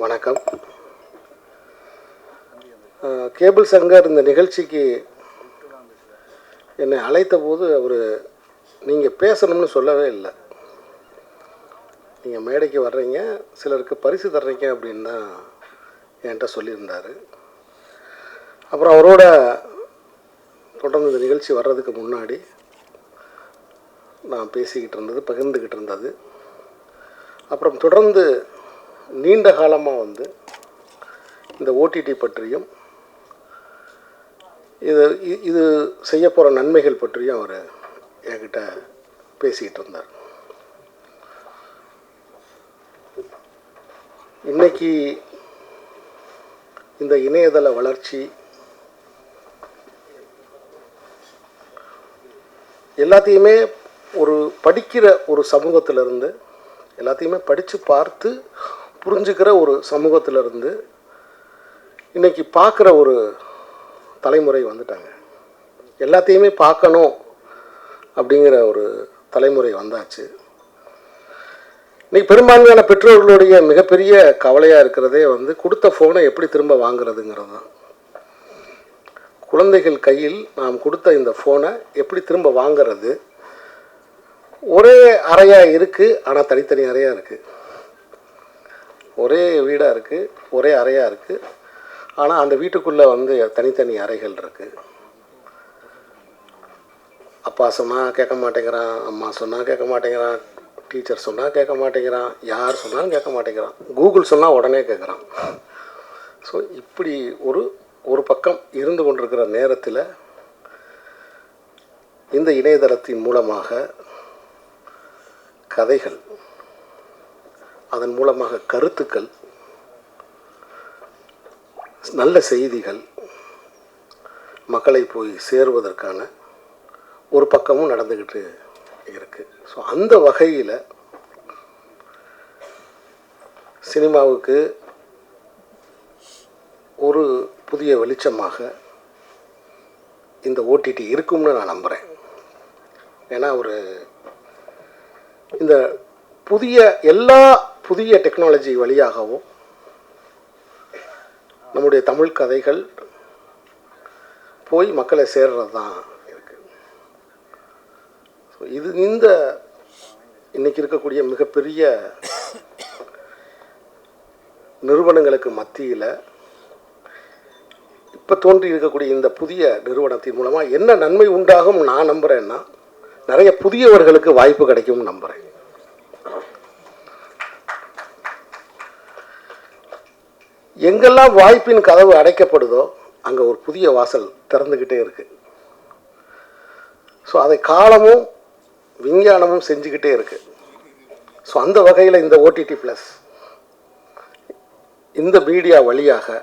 வணக்கம். கேபிள் சங்கர் இந்த நிகழ்ச்சிக்கு என்னை அழைத்த போது அவர் நீங்கள் பேசணும்னு சொல்லவே இல்லை. நீங்கள் மேடைக்கு வர்றீங்க, சிலருக்கு பரிசு தர்றீங்க அப்படின்னு தான் என்கிட்ட சொல்லியிருந்தார். அப்புறம் அவரோட தொடர்ந்து இந்த நிகழ்ச்சி வர்றதுக்கு முன்னாடி நான் பேசிக்கிட்டு இருந்தது, பகிர்ந்துக்கிட்டு இருந்தது. அப்புறம் தொடர்ந்து நீண்ட காலமாக இந்த ஓடிடி பற்றியும் இது செய்ய போகிற நன்மைகள் பற்றியும் அவர் என்கிட்ட பேசிக்கிட்டு இருந்தார். இன்னைக்கு இந்த இணையதள வளர்ச்சி எல்லாத்தையுமே ஒரு படிக்கிற ஒரு சமூகத்திலிருந்து, எல்லாத்தையுமே படித்து பார்த்து புரிஞ்சுக்கிற ஒரு சமூகத்திலிருந்து இன்றைக்கி பார்க்குற ஒரு தலைமுறை வந்துட்டாங்க. எல்லாத்தையுமே பார்க்கணும் அப்படிங்கிற ஒரு தலைமுறை வந்தாச்சு. இன்றைக்கி பெரும்பான்மையான பெற்றோர்களுடைய மிகப்பெரிய கவலையாக இருக்கிறதே கொடுத்த ஃபோனை எப்படி திரும்ப வாங்குறதுங்கிறது தான். குழந்தைகள் கையில் நாம் கொடுத்த இந்த ஃபோனை எப்படி திரும்ப வாங்கிறது? ஒரே அறையாக இருக்குது, ஆனால் தனித்தனி அறையாக இருக்குது. ஒரே வீடாக இருக்குது, ஒரே அறையாக இருக்குது, ஆனால் அந்த வீட்டுக்குள்ளே தனித்தனி அறைகள் இருக்குது. அப்பா சொன்னால் கேட்க மாட்டேங்கிறான், அம்மா சொன்னால் கேட்க மாட்டேங்கிறான், டீச்சர் சொன்னால் கேட்க மாட்டேங்கிறான், யார் சொன்னாலும் கேட்க மாட்டேங்கிறான், கூகுள் சொன்னால் உடனே கேட்குறான். ஸோ இப்படி ஒரு பக்கம் இருந்து கொண்டிருக்கிற நேரத்தில் இந்த இணையதளத்தின் மூலமாக கதைகள், அதன் மூலமாக கருத்துக்கள், நல்ல செய்திகள் மக்களை போய் சேருவதற்கான ஒரு பக்கமும் நடந்துக்கிட்டு இருக்குது. ஸோ அந்த வகையில் சினிமாவுக்கு ஒரு புதிய வெளிச்சமாக இந்த ஓடிடி இருக்கும்னு நான் நம்புகிறேன். ஏன்னா இந்த எல்லா புதிய டெக்னாலஜி வழியாகவும் நம்முடைய தமிழ் கதைகள் போய் மக்களை சேர்றது தான் இருக்குது. ஸோ இது இன்னைக்கு இருக்கக்கூடிய மிகப்பெரிய நிறுவனங்களுக்கு மத்தியில் இப்போ தோன்றி இருக்கக்கூடிய இந்த புதிய நிறுவனத்தின் மூலமாக என்ன நன்மை உண்டாகும் நான் நம்புகிறேன்னா, நிறைய புதியவர்களுக்கு வாய்ப்பு கிடைக்கும்னு நம்புகிறேன். எங்கெல்லாம் வாய்ப்பின் கதவு அடைக்கப்படுதோ அங்கே ஒரு புதிய வாசல் திறந்துக்கிட்டே இருக்கு. ஸோ அதை காலமும் விஞ்ஞானமும் செஞ்சுக்கிட்டே இருக்கு. ஸோ அந்த வகையில் இந்த ஓடிடி ப்ளஸ் இந்த மீடியா வழியாக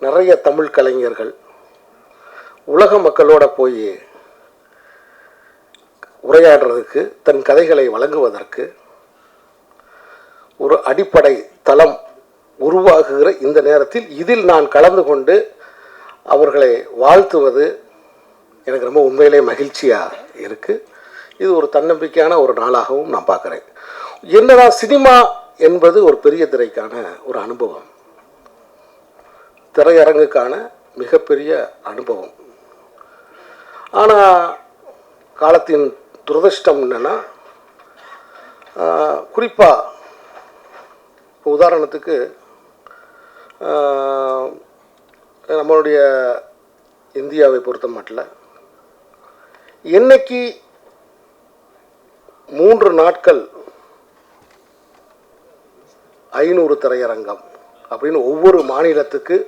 நிறைய தமிழ் கலைஞர்கள் உலக மக்களோட போய் உரையாடுறதுக்கு, தன் கதைகளை வழங்குவதற்கு ஒரு அடிப்படை தளம் உருவாகுகிற இந்த நேரத்தில் இதில் நான் கலந்து கொண்டு அவர்களை வாழ்த்துவது எனக்கு ரொம்ப உண்மையிலே மகிழ்ச்சியாக இருக்குது. இது ஒரு தன்னம்பிக்கையான ஒரு நாளாகவும் நான் பார்க்குறேன். என்னதான் சினிமா என்பது ஒரு பெரிய திரைக்கான ஒரு அனுபவம், திரையரங்குக்கான மிகப்பெரிய அனுபவம். ஆனால் காலத்தின் துரதிர்ஷ்டம் என்னென்னா, குறிப்பாக இப்போ உதாரணத்துக்கு நம்மளுடைய இந்தியாவை பொறுத்த மட்டும் என்னைக்கு 3 நாட்கள் 500 திரையரங்கம் அப்படின்னு ஒவ்வொரு மாநிலத்துக்கு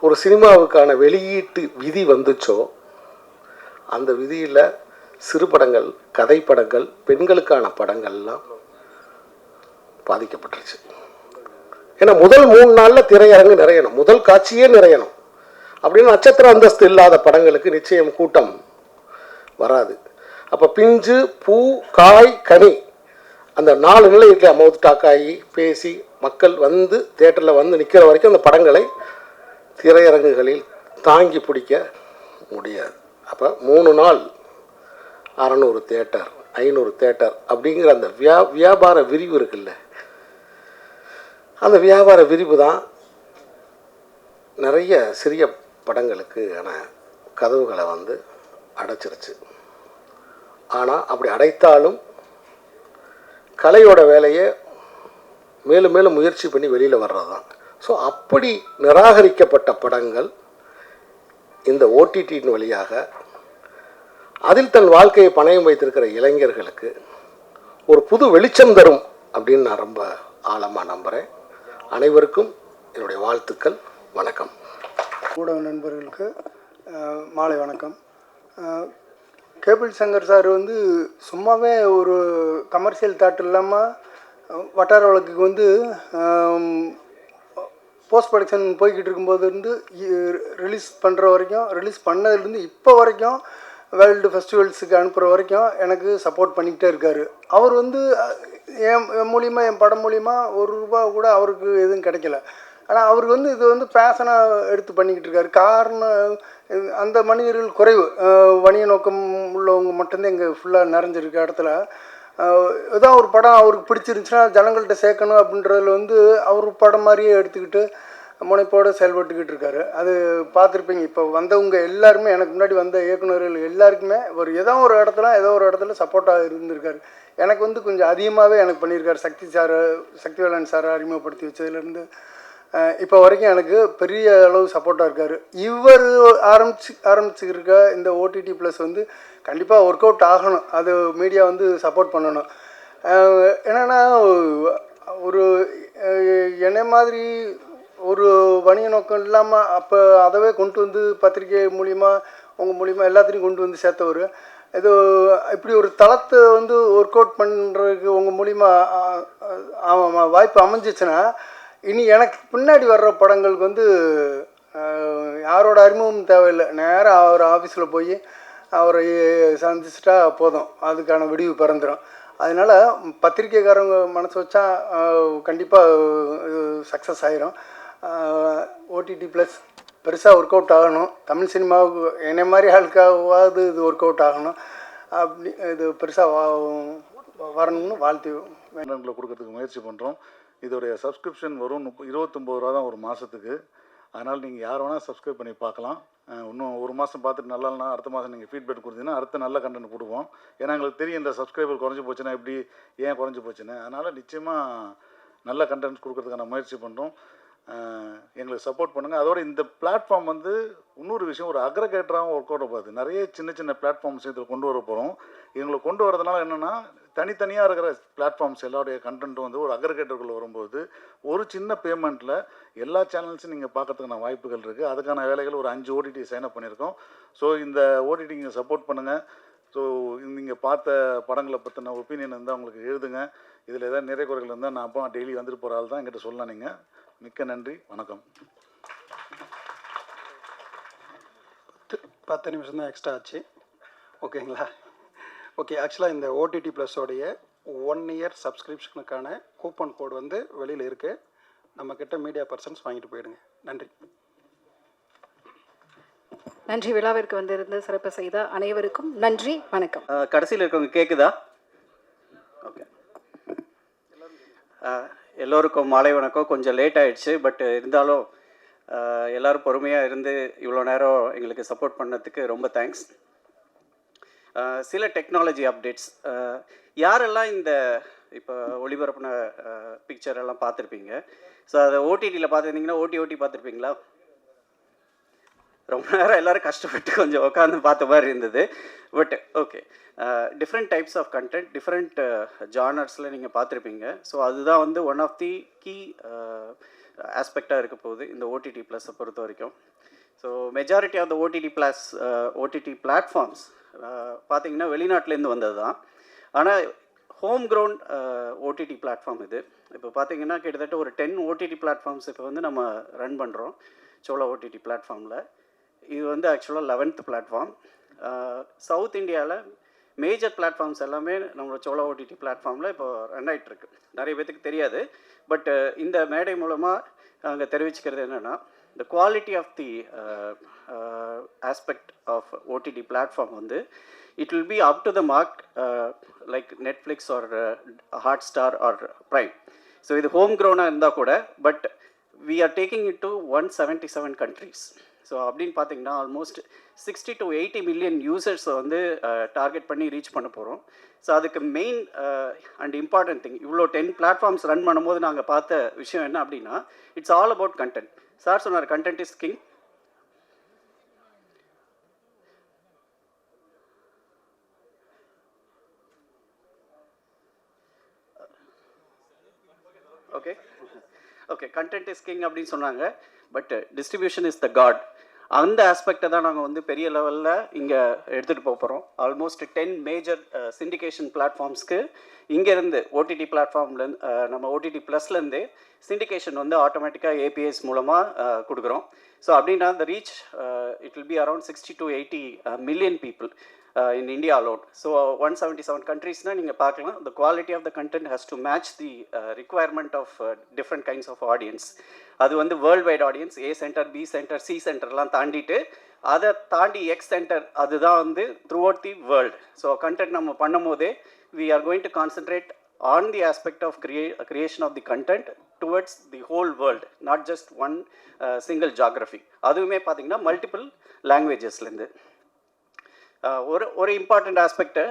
ஒரு சினிமாவுக்கான வெளியீட்டு விதி வந்துச்சோ, அந்த விதியில் சிறுபடங்கள், கதை படங்கள், பெண்களுக்கான படங்கள்லாம் பாதிக்கப்பட்டுருச்சு. ஏன்னா முதல் 3 நாளில் திரையரங்கு நிறையணும், முதல் காட்சியே நிறையணும். அப்படின்னு நட்சத்திர அந்தஸ்து இல்லாத படங்களுக்கு நிச்சயம் கூட்டம் வராது. அப்போ பிஞ்சு, பூ, காய், கனி, அந்த 4 நிலை இருக்க மவுத் டாக்காகி பேசி மக்கள் தியேட்டரில் நிற்கிற வரைக்கும் அந்த படங்களை திரையரங்குகளில் தாங்கி பிடிக்க முடியாது. அப்போ 3 நாள் 600 தியேட்டர், 500 தியேட்டர் அப்படிங்கிற அந்த வியாபார விரிவு இருக்குல்ல, அந்த வியாபார விரிவு தான் நிறைய சிறிய படங்களுக்கு கதவுகளை வந்து அடைச்சிருச்சு. ஆனால் அப்படி அடைத்தாலும் கலையோட வேலையை மேலும் மேலும் முயற்சி பண்ணி வெளியில் வர்றது தான். ஸோ அப்படி நிராகரிக்கப்பட்ட படங்கள் இந்த ஓடிடியின் வழியாக அதில் தன் வாழ்க்கையை பணயம் வைத்திருக்கிற இளைஞர்களுக்கு ஒரு புது வெளிச்சம் தரும் அப்படின்னு நான் ரொம்ப ஆழமாக நம்புகிறேன். அனைவருக்கும் என்னுடைய வாழ்த்துக்கள். வணக்கம். ஊடக நண்பர்களுக்கு மாலை வணக்கம். கேபிள் சங்கர் சார் வந்து சும்மாவே ஒரு கமர்ஷியல் தாட் இல்லாமல் வட்டார வழக்குக்கு வந்து போஸ்ட் ப்ரொடக்ஷன் போய்கிட்டு இருக்கும்போது இருந்து ரிலீஸ் பண்ணுற வரைக்கும், ரிலீஸ் பண்ணதுலேருந்து இப்போ வரைக்கும் வேர்ல்டு ஃபெஸ்டிவல்ஸுக்கு அனுப்புகிற வரைக்கும் எனக்கு சப்போர்ட் பண்ணிக்கிட்டே இருக்கார். அவர் வந்து என் மூலிமா, என் படம் மூலிமா ₹1 கூட அவருக்கு எதுவும் கிடைக்கல. ஆனால் அவருக்கு வந்து இது வந்து பேஷனாக எடுத்து பண்ணிக்கிட்டு இருக்காரு. காரணம் அந்த மனிதர்கள் குறைவு, வணிக நோக்கம் உள்ளவங்க மட்டும்தான் இங்கே ஃபுல்லாக நிறைஞ்சிருக்க இடத்துல. ஏதோ ஒரு படம் அவருக்கு பிடிச்சிருந்துச்சுன்னா ஜனங்கள்கிட்ட சேர்க்கணும் அப்படின்றதுல வந்து அவர் படம் மாதிரியே எடுத்துக்கிட்டு முனைப்போடு செயல்பட்டுக்கிட்டு இருக்காரு. அது பார்த்துருப்பீங்க. இப்போ வந்தவங்க எல்லாருமே, எனக்கு முன்னாடி வந்த இயக்குநர்கள் எல்லாருக்குமே ஏதோ ஒரு இடத்துல சப்போர்ட்டாக இருந்திருக்காரு. எனக்கு வந்து கொஞ்சம் அதிகமாகவே எனக்கு பண்ணியிருக்காரு. சக்திவேலன் சாரை அறிமுகப்படுத்தி வச்சதுலேருந்து இப்போ வரைக்கும் எனக்கு பெரிய அளவு சப்போர்ட்டாக இருக்கார். இவர் ஆரம்பிச்சுருக்க இந்த ஓடிடி ப்ளஸ் வந்து கண்டிப்பாக ஒர்க் அவுட் ஆகணும். அது மீடியா வந்து சப்போர்ட் பண்ணணும். என்னென்னா, ஒரு என்னை மாதிரி ஒரு வணிக நோக்கம் இல்லாமல் அப்போ அதவே கொண்டு வந்து பத்திரிகை மூலிமா, உங்கள் மூலிமா எல்லாத்தையும் கொண்டு வந்து சேர்த்தவர். இது இப்படி ஒரு தளத்தை வந்து ஒர்க் அவுட் பண்ணுறதுக்கு உங்கள் மூலிமா வாய்ப்பு அமைஞ்சிச்சுன்னா, இனி எனக்கு பின்னாடி வர்ற படங்களுக்கு வந்து யாரோட அறிமுகம் தேவையில்லை. நேராக அவர் ஆஃபீஸில் போய் அவரை சந்திச்சிட்டா போதும், அதுக்கான விடிவு பிறந்துடும். அதனால் பத்திரிக்கைக்காரங்க மனசு வச்சா கண்டிப்பாக சக்ஸஸ் ஆகிரும். ஓடிடி ப்ளஸ் பெருசாக ஒர்க் அவுட் ஆகணும். தமிழ் சினிமாவுக்கு என்னை மாதிரி ஆளுக்காவது இது ஒர்க் அவுட் ஆகணும். அப்படி இது பெருசாக வரணும்னு வாழ்த்து கொடுக்கறதுக்கு முயற்சி பண்ணுறோம். இதோடைய சப்ஸ்கிரிப்ஷன் வரும் ₹29 தான் ஒரு மாதத்துக்கு. அதனால் நீங்கள் யார் வேணால் சப்ஸ்கிரைப் பண்ணி பார்க்கலாம். இன்னும் ஒரு மாதம் பார்த்துட்டு நல்லா இல்லைனா அடுத்த மாதம் நீங்கள் ஃபீட்பேக் கொடுத்தீங்கன்னா அடுத்த நல்ல கண்டென்ட் கொடுப்போம். ஏன்னா எங்களுக்கு தெரியும் இந்த சப்ஸ்கிரைபர் குறைஞ்சி போச்சுன்னா எப்படி, ஏன் குறைஞ்சி போச்சுன்னு. அதனால் நிச்சயமாக நல்ல கண்டென்ட்ஸ் கொடுக்கறதுக்கான முயற்சி பண்ணுறோம். எங்களுக்கு சப்போர்ட் பண்ணுங்கள். அதோட இந்த பிளாட்ஃபார்ம் வந்து இன்னொரு விஷயம், ஒரு அக்ரகேட்டராகவும் ஒர்க் அவுட் ஆகாது. நிறைய சின்ன சின்ன பிளாட்ஃபார்ம்ஸ் இதில் கொண்டு வர போகிறோம். எங்களை கொண்டு வரதுனால என்னென்னா, தனித்தனியாக இருக்கிற பிளாட்ஃபார்ம்ஸ் எல்லாருடைய கண்டென்ட்டும் வந்து ஒரு அக்ரகேட்டருக்குள்ளே வரும்போது ஒரு சின்ன பேமெண்ட்டில் எல்லா சேனல்ஸும் நீங்கள் பார்க்கறதுக்கான வாய்ப்புகள் இருக்குது. அதுக்கான வேலைகள் ஒரு 5 ஓடிடி சைன் அப் பண்ணியிருக்கோம். ஸோ இந்த ஓடிடி நீங்கள் சப்போர்ட் பண்ணுங்கள். ஸோ நீங்கள் பார்த்த படங்களை பற்றின ஒப்பீனியன் இருந்தால் உங்களுக்கு எழுதுங்க. இதில் ஏதாவது நிறை குறைகள் இருந்தால் நான் அப்போ டெய்லி வந்துட்டு போகிற ஆள் தான், என்கிட்ட சொல்லலாம். நீங்கள் மிக்க நன்றி, வணக்கம். 10 நிமிஷம் தான் எக்ஸ்ட்ரா ஆச்சு. ஓகேங்களா? ஓகே. ஆக்சுவலாக இந்த ஓடிடி ப்ளஸோடைய 1 இயர் சப்ஸ்கிரிப்ஷனுக்கான கூப்பன் கோடு வந்து வெளியில் இருக்குது. நம்மக்கிட்ட மீடியா பர்சன்ஸ் வாங்கிட்டு போயிடுங்க. நன்றி. நன்றி. விழாவிற்கு வந்திருந்து சிறப்பு செய்த அனைவருக்கும் நன்றி, வணக்கம். கடைசியில் இருக்கவங்க கேட்குதா? ஓகே. எல்லோருக்கும் மாலை வணக்கம். கொஞ்சம் லேட் ஆகிடுச்சு, பட் இருந்தாலும் எல்லோரும் பொறுமையாக இருந்து இவ்வளோ நேரம் எங்களுக்கு சப்போர்ட் பண்ணதுக்கு ரொம்ப தேங்க்ஸ். சில டெக்னாலஜி அப்டேட்ஸ், யாரெல்லாம் இந்த இப்போ ஒளிபரப்பின பிக்சர் எல்லாம் பார்த்துருப்பீங்க. ஸோ அதை ஓடிடியில் பார்த்துருந்தீங்கன்னா ஓட்டி பார்த்துருப்பீங்களா? ரொம்ப நேரம் எல்லோரும் கஷ்டப்பட்டு கொஞ்சம் உட்காந்து பார்த்த மாதிரி இருந்தது. But okay, different types of content, different ஜானர்ஸில் நீங்கள் பார்த்துருப்பீங்க. ஸோ அதுதான் வந்து ஒன் ஆஃப் தி கீ ஆஸ்பெக்டாக இருக்க போகுது இந்த ஓடிடி ப்ளஸை பொறுத்த வரைக்கும். So majority of the OTT platforms பார்த்திங்கன்னா வெளிநாட்டிலேருந்து வந்தது தான். ஆனால் ஹோம் கிரவுண்ட் ஓடிடி பிளாட்ஃபார்ம் இது. இப்போ பார்த்திங்கன்னா கிட்டத்தட்ட ஒரு 10 ஓடிடி பிளாட்ஃபார்ம்ஸ் இப்போ வந்து நம்ம ரன் பண்ணுறோம் சோலா ஓடிடி பிளாட்ஃபார்மில். இது வந்து ஆக்சுவலாக 11th பிளாட்ஃபார்ம். சவுத் இந்தியாவில் மேஜர் பிளாட்ஃபார்ம்ஸ் எல்லாமே நம்மளோட சோலா ஓடிடி பிளாட்ஃபார்மில் இப்போ ரன் ஆகிட்டுருக்கு. நிறைய பேத்துக்கு தெரியாது. பட் இந்த மேடை மூலமாக நாங்கள் தெரிவிச்சுக்கிறது என்னென்னா, the quality of the aspect of OTT platform வந்து it will be up to the mark like Netflix or Hotstar or Prime. So இது ஹோம் க்ரௌனாக இருந்தால் கூட but we are taking it to 177 countries. So அப்படின்னு பார்த்தீங்கன்னா almost 60 to 80 million யூசர்ஸை வந்து target பண்ணி reach பண்ண போகிறோம். ஸோ அதுக்கு மெயின் அண்ட் இம்பார்ட்டன்ட் திங், இவ்வளோ 10 பிளாட்ஃபார்ம்ஸ் ரன் பண்ணும்போது நாங்கள் பார்த்த விஷயம் என்ன அப்படின்னா, it's all about content. Sir சொன்னார் content is king. Okay okay, content is king அப்படின்னு சொன்னாங்க. But distribution is the god. அந்த ஆஸ்பெக்டை தான் நாங்கள் வந்து பெரிய லெவலில் இங்கே எடுத்துகிட்டு போக போகிறோம். ஆல்மோஸ்ட் 10 மேஜர் சிண்டிகேஷன் பிளாட்ஃபார்ம்ஸ்க்கு இங்கேருந்து ஓடிடி பிளாட்ஃபார்ம்லேருந்து நம்ம ஓடிடி ப்ளஸ்லேருந்து சிண்டிகேஷன் வந்து ஆட்டோமேட்டிக்காக ஏபிஎஸ் மூலமாக கொடுக்குறோம். ஸோ அப்படின்னா the reach it will be around 60 to 80 million people in India alone. So 177 countries na neenga paakalam. The quality of the content has to match the requirement of different kinds of audience. அது வந்து worldwide audience, A center, B center, C center எல்லாம் தாண்டிட்டு அதை தாண்டி X center அதுதான் வந்து throughout the world. So content நம்ம பண்ணும் போதே we are going to concentrate on the aspect of creation of the content towards the whole world, not just one single geography. அதுவுமே பார்த்தீங்கன்னா மல்டிபிள் லாங்குவேஜஸ்லேருந்து. ஒரு இம்பார்ட்டண்ட் ஆஸ்பெக்டு,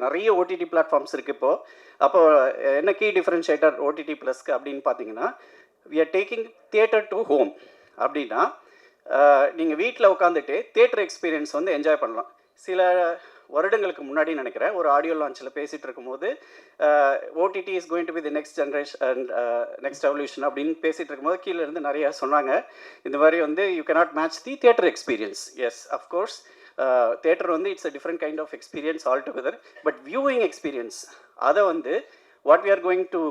நிறைய OTT platforms இருக்குது இப்போது. அப்போது என்ன கீ டிஃப்ரென்ஷியேட்டர் ஓடிடி ப்ளஸ்க்கு அப்படின்னு பார்த்தீங்கன்னா, we are taking theatre to home. அப்படின்னா நீங்கள் வீட்டில் உட்காந்துட்டு தியேட்டர் எக்ஸ்பீரியன்ஸ் வந்து என்ஜாய் பண்ணலாம். சில வருடங்களுக்கு முன்னாடி நினைக்கிறேன் ஒரு ஆடியோ லான்ச்சில் பேசிகிட்டு இருக்கும்போது OTT is going to be the next generation and next evolution அப்படின்னு பேசிகிட்டு இருக்கும்போது கீழே இருந்து நிறையா சொன்னாங்க. இந்த மாதிரி வந்து you cannot match the theatre experience. Yes, of course theatre வந்து it's a different kind of experience altogether. But viewing experience அதை வந்து what we are going to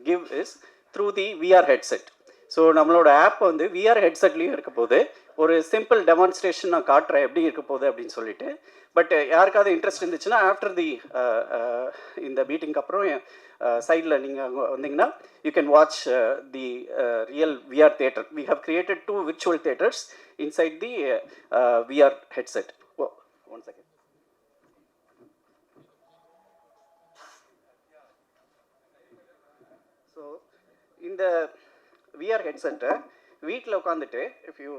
give is through the VR headset. So நம்மளோட app வந்து VR ஹெட்செட்லேயும் இருக்க போது. ஒரு simple demonstration நான் காட்டுறேன் எப்படி இருக்க போகுது அப்படின்னு சொல்லிட்டு. பட் யாருக்காவது இன்ட்ரெஸ்ட் இருந்துச்சுன்னா ஆஃப்டர் தி இந்த மீட்டிங்க்கு அப்புறம் சைடில் நீங்கள் வந்தீங்கன்னா you can watch the real VR theatre. We have created 2 virtual theaters inside the VR headset. Oh, one second. So in the VR headset வீட்டில் உட்காந்துட்டு if you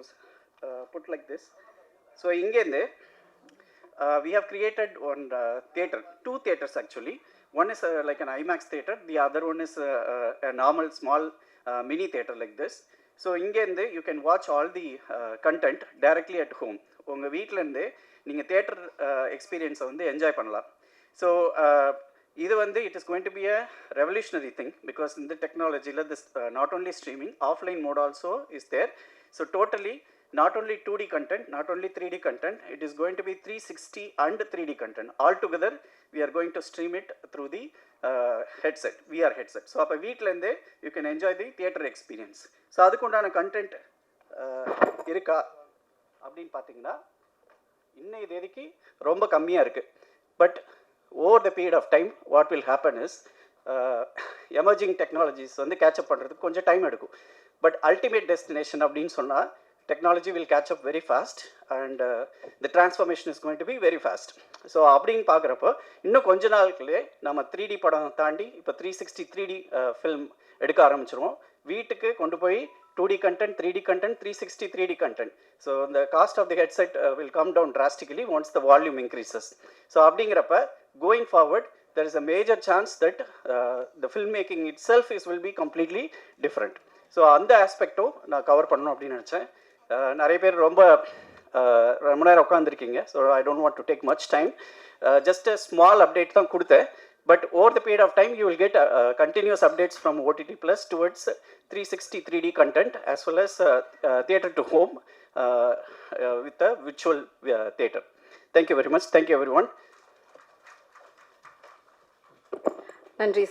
put like this, so இங்கேருந்து we have created one theater, 2 theaters actually. One is like an IMAX theater, the other one is a normal small mini theater like this. So இங்கேருந்து you can watch all the content directly at home. உங்கள் வீட்டிலேருந்து நீங்கள் theatre எக்ஸ்பீரியன்ஸை வந்து enjoy பண்ணலாம். So இது வந்து it is going to be a revolutionary thing because இந்த டெக்னாலஜியில் this not only streaming, offline mode also is there. So totally not only 2D content, not only 3D content, it is going to be 360 and 3D content. All together, we are going to stream it through the headset, VR headset. So, அப்போ வீட்டிலேருந்தே you can enjoy the theater experience. So அதுக்குண்டான content இருக்கா அப்படின்னு பார்த்தீங்கன்னா இன்னைக்கு தேதிக்கு ரொம்ப கம்மியாக இருக்குது. But over the period of time what will happen is emerging technologies வந்து கேட்சப் பண்ணுறதுக்கு கொஞ்சம் டைம் எடுக்கும். பட் அல்டிமேட் டெஸ்டினேஷன் அப்படின்னு சொன்னால் technology will catch up very fast and the transformation is going to be very fast. So அப்படின்னு பார்க்குறப்போ இன்னும் கொஞ்ச நாளுக்குள்ளே நம்ம 3D படம் தாண்டி இப்போ 360 3D ஃபில்ம் எடுக்க ஆரம்பிச்சிருவோம். வீட்டுக்கு கொண்டு போய் 2D content, 3D content, 360 3D content. So the cost of the headset will come down drastically once the volume increases. So அப்படிங்கிறப்ப going forward there is a major chance that the filmmaking itself will be completely different. So அந்த ஆஸ்பெக்டும் நான் cover பண்ணணும் அப்படின்னு நினச்சேன். நிறைய பேர் ரொம்ப நேரம் உட்காந்துருக்கீங்க. So I don't want to take much time. Just a small update தான் கொடுத்தேன். But over the period of time you will get continuous updates from OTT plus towards 360 3D content as well as theatre to home with a virtual theatre. Thank you very much. Thank you everyone. நன்றி.